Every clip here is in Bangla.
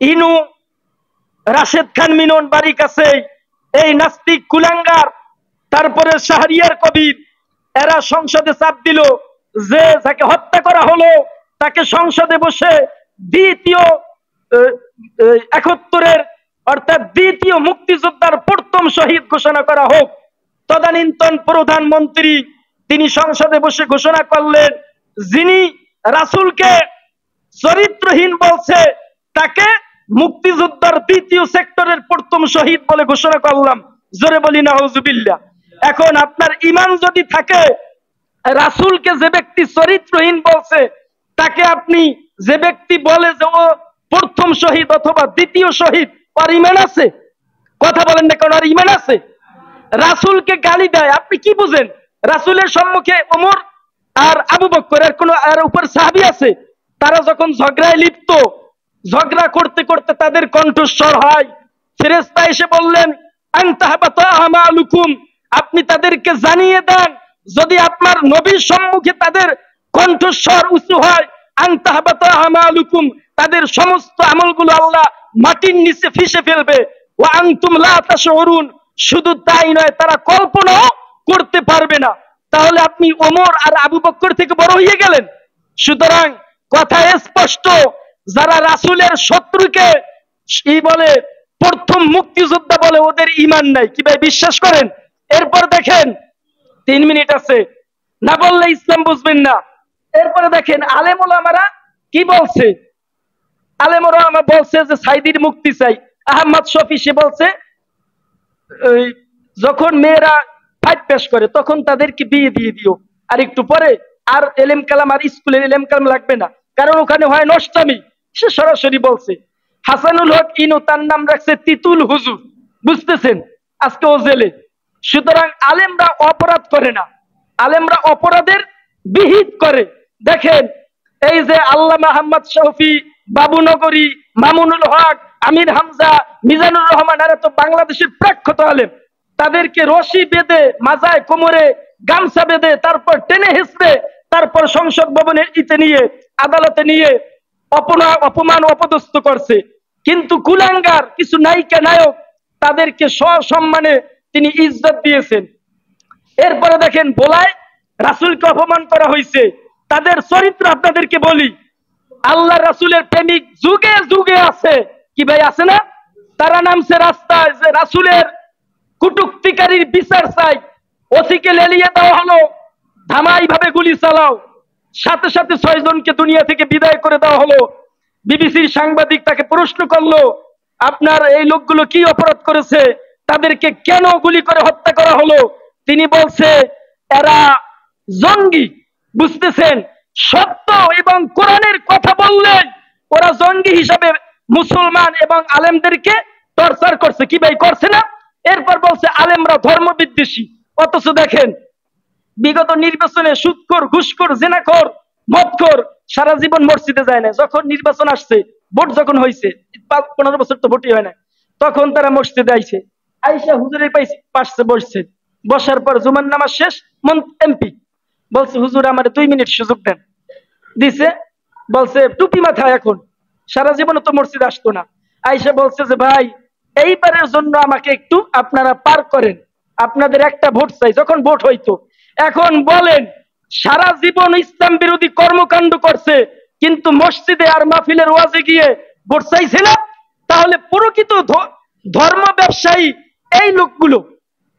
ইনু, রাশেদ খান মিনন বাড়ি কাছে, এই নাস্তিক কুলাঙ্গার, তারপরে শাহরিয়ার কবির, এরা সংসদে চাপ দিল যে যাকে হত্যা করা হলো তাকে সংসদে বসে দ্বিতীয় 71-এর অর্থাৎ দ্বিতীয় মুক্তিযোদ্ধার প্রথম শহীদ ঘোষণা করা হোক। তদানীন্তন প্রধানমন্ত্রী তিনি সংসদে বসে ঘোষণা করলেন, যিনি রাসূলকে চরিত্রহীন বলছে তাকে মুক্তিযোদ্ধার দ্বিতীয় সেক্টরের প্রথম শহীদ বলে ঘোষণা করলাম। জোরে বলি নাউজুবিল্লাহ। এখন আপনার ঈমান যদি থাকে, রাসূলকে যে ব্যক্তি চরিত্রহীন বলছে তাকে আপনি যে ব্যক্তি বলে যে ও প্রথম শহীদ অথবা দ্বিতীয় শহীদ, আর ঈমান আছে? কথা বলেন না কেন? আর ঈমান আছে? রাসূলকে গালি দেয়, আপনি কি বুঝেন? রাসূলের সম্মুখে ওমর আর আবু বকর এর কোন আর উপর সাহাবী আছে? তারা যখন ঝগড়ায় লিপ্ত, ঝগড়া করতে করতে তাদের কণ্ঠস্বর হয়, ফেরেশতা এসে বললেন, আনতাহাবাতা আমালুকুম, আপনি তাদেরকে জানিয়ে দেন যদি আপনার নবীর সম্মুখে তাদের কণ্ঠস্বর উঁচু হয়, আনতাহাবাতা আমালুকুম, তাদের সমস্ত আমলগুলো আল্লাহ মাটির নিচে ফিসে ফেলবে। ওয়া আনতুম লা তাশউরুন, শুধু তাই নয়, তারা কল্পনাও করতে পারবে না। তাহলে আপনি ওমর আর আবু বকর থেকে বড় হয়ে গেলেন। সুতরাং কথা স্পষ্ট, যারা রাসূলের শত্রুকে বলে প্রথম মুক্তিযোদ্ধা বলে, ওদের ঈমান নাই। কি ভাই বিশ্বাস করেন? এরপর দেখেন, 3 মিনিট আছে, না বললে ইসলাম বুঝবেন না। এরপরে দেখেন আলেম ওলামারা কি বলছে। আলেম ওলামা বলছে যে সাইদির মুক্তি চাই। আহমদ শফি সে বলছে যখন মেয়েরা 5 পেশ করে তখন তাদেরকে বিয়ে দিয়ে দিও, আর একটু পরে আর এলেম কালাম আর স্কুলের এলেম কালাম লাগবে না, কারণ ওখানে হয় নষ্টামি। সে সরাসরি বলছে। হাসানুল হক ইনু তার নাম রাখছে তিতুল হুজুর, বুঝতেছেন? আজকে ও জেলে। সুতরাং আলেমরা অপরাধ করে না, আলেমরা অপরাধের বিহিত করে। দেখেন এই যে আল্লামা আহমদ শফি, বাবুনগরী, মামুনুল হক, আমির হামজা, মিজানুর রহমান, এরা তো বাংলাদেশের প্রখ্যাত আলেম। তাদেরকে রশি বেঁধে মাজায় কোমরে গামছা বেঁধে তারপর টেনে হেসড়ে তারপর সংসদ ভবনে ইতে নিয়ে আদালতে নিয়ে অপমান অপদস্থ করছে। কিন্তু কুলাঙ্গার কিছু নায়িকা নায়ক তাদেরকে সসম্মানে তিনি ইজ্জত দিয়েছেন। এরপরে দেখেন ভোলায় রাসূলকে অপমান করা হয়েছে। তাদের চরিত্র আপনাদেরকে বলি, আল্লাহ রাসূলের প্রেমিক যুগে যুগে আছে। কি ভাই আছে না? তারা নামছে রাস্তায় যে রাসূলের কুটুক্তিকারীর বিচার চাই। ওসিকে লেলিয়ে দেওয়া হলো, ধামাই ভাবে গুলি চালাও। সাথে সাথে 6 জনকে দুনিয়া থেকে বিদায় করে দেওয়া হলো। বিবিসির সাংবাদিক তাকে প্রশ্ন করলো, আপনার এই লোকগুলো কি অপরাধ করেছে, তাদেরকে কেন গুলি করে হত্যা করা হলো? তিনি বলছে এরা জঙ্গি। বুঝতেছেন? সত্য এবং কোরআনের কথা বললে ওরা জঙ্গি হিসাবে মুসলমান এবং আলেমদেরকে টর্চার করছে। কি ভাই করছে না? এরপর বলছে আলেমরা ধর্ম বিদ্বেষী। অথচ দেখেন বিগত নির্বাচনে সুদখোর, ঘুষখোর, জেনাখোর, মদখোর সারা জীবন মসজিদে যায় না। যখন নির্বাচন আসছে, ভোট যখন হয়েছে, 15 বছর তো ভোটই হয় না, তখন তারা মসজিদে আইছে, আইসা হুজুরের পাশে বসছে। বসার পর জুমার নামাজ শেষ, এমপি বলছে হুজুর আমার 2 মিনিট সুযোগ দেন। দিছে, বলছে টুপি মাথায়, এখন সারা জীবনে তো মসজিদ আসতো না। আইসা বলছে যে ভাই এইবারের জন্য আমাকে একটু আপনারা পার করেন, আপনাদের একটা ভোট চাই। যখন ভোট হইতো, এখন বলেন সারা জীবন ইসলাম বিরোধী কর্মকাণ্ড করছে, কিন্তু মসজিদে আর মাহফিলের ওয়াজে গিয়ে ভোট চাইছে না। তাহলে প্রকৃত ধর্ম ব্যবসায়ী এই লোকগুলো,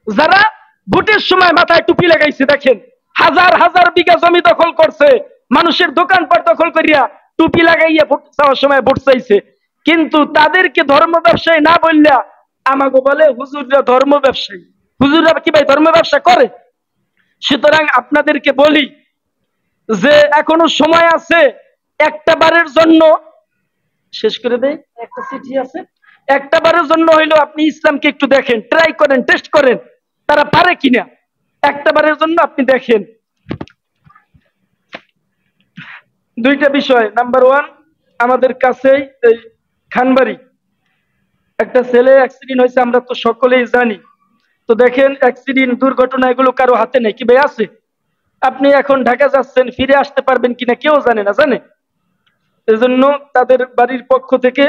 যারা ভোটের সময় মাথায় টুপি লাগাইছে, দেখেন হাজার হাজার বিঘা জমি দখল করছে, মানুষের দোকানপাট দখল করিয়া টুপি লাগাইয়া ভোট চাওয়ার সময় ভোট চাইছে। কিন্তু তাদেরকে ধর্ম ব্যবসায়ী না বললা আমাকে বলে হুজুররা ধর্ম ব্যবসায়ী। হুজুররা কি ভাই ধর্ম ব্যবসা করে? সুতরাং আপনাদেরকে বলি যে এখনো সময় আছে, একটা বারের জন্য শেষ করে দেয়, একটা চিঠি আছে, একটা বারের জন্য হইলো আপনি ইসলামকে একটু দেখেন, ট্রাই করেন, টেস্ট করেন তারা পারে কিনা। একটা বারের জন্য আপনি দেখেন। 2টা বিষয়। নাম্বার 1, আমাদের কাছেই এই খানবাড়ি একটা ছেলে অ্যাক্সিডেন্ট হয়েছে, আমরা তো সকলেই জানি। তো দেখেন অ্যাক্সিডেন্ট, দুর্ঘটনা এগুলো কারো হাতে নেই। কি ভাই আছে? আপনি এখন ঢাকা যাচ্ছেন, ফিরে আসতে পারবেন কিনা কেউ জানে না, জানে? এজন্য তাদের বাড়ির পক্ষ থেকে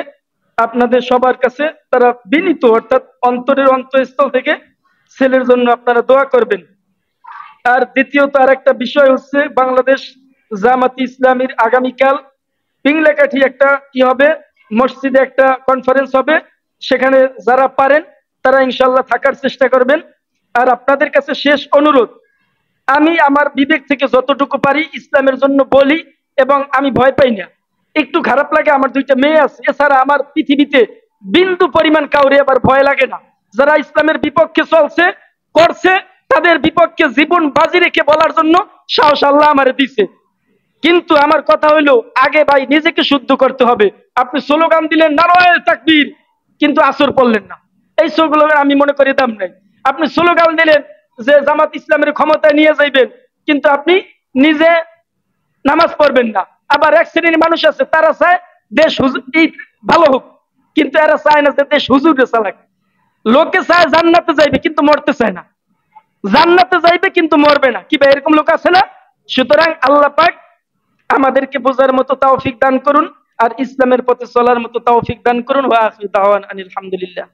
আপনাদের সবার কাছে তারা বিনীত, অর্থাৎ অন্তরের অন্তঃস্থল থেকে ছেলের জন্য আপনারা দোয়া করবেন। আর দ্বিতীয়ত আর একটা বিষয় হচ্ছে, বাংলাদেশ জামাতি ইসলামীর আগামীকাল পিংলাকাঠি একটা কি হবে, মসজিদে একটা কনফারেন্স হবে। সেখানে যারা পারেন তারা ইনশাল্লাহ থাকার চেষ্টা করবেন। আর আপনাদের কাছে শেষ অনুরোধ, আমি আমার বিবেক থেকে যতটুকু পারি ইসলামের জন্য বলি, এবং আমি ভয় পাই না। একটু খারাপ লাগে, আমার দুইটা মেয়ে আছে, এছাড়া আমার পৃথিবীতে বিন্দু পরিমাণ কাউরে আবার ভয় লাগে না। যারা ইসলামের বিপক্ষে চলছে করছে, তাদের বিপক্ষে জীবন বাজি রেখে বলার জন্য সাহস আল্লাহ আমারে দিছে। কিন্তু আমার কথা হইলো, আগে ভাই নিজেকে শুদ্ধ করতে হবে। আপনি স্লোগান দিলেন নারায়ে তাকবীর, কিন্তু আসর পড়লেন না, এই স্লোগানের আমি মনে করি দাম নাই। আপনি স্লোগান দিলেন যে জামাত ইসলামের ক্ষমতায় নিয়ে যাইবেন, কিন্তু আপনি নিজে নামাজ পড়বেন না। আবার এক শ্রেণীর মানুষ আছে, তারা চায় দেশ এই ভালো হোক, কিন্তু এরা চায় না যে দেশ হুজুরে চালাক। লোকে চায় জান্নাতে যাইবে কিন্তু মরতে চায় না, জান্নাতে যাইবে কিন্তু মরবে না, কি ভাই এরকম লোক আছে না? সুতরাং আল্লাহ পাক আমাদেরকে বোঝার মতো তৌফিক দান করুন, আর ইসলামের পথে চলার মতো তৌফিক দান করুন। ওয়া আখিরু দাওয়ানা আনিল হামদুলিল্লাহ।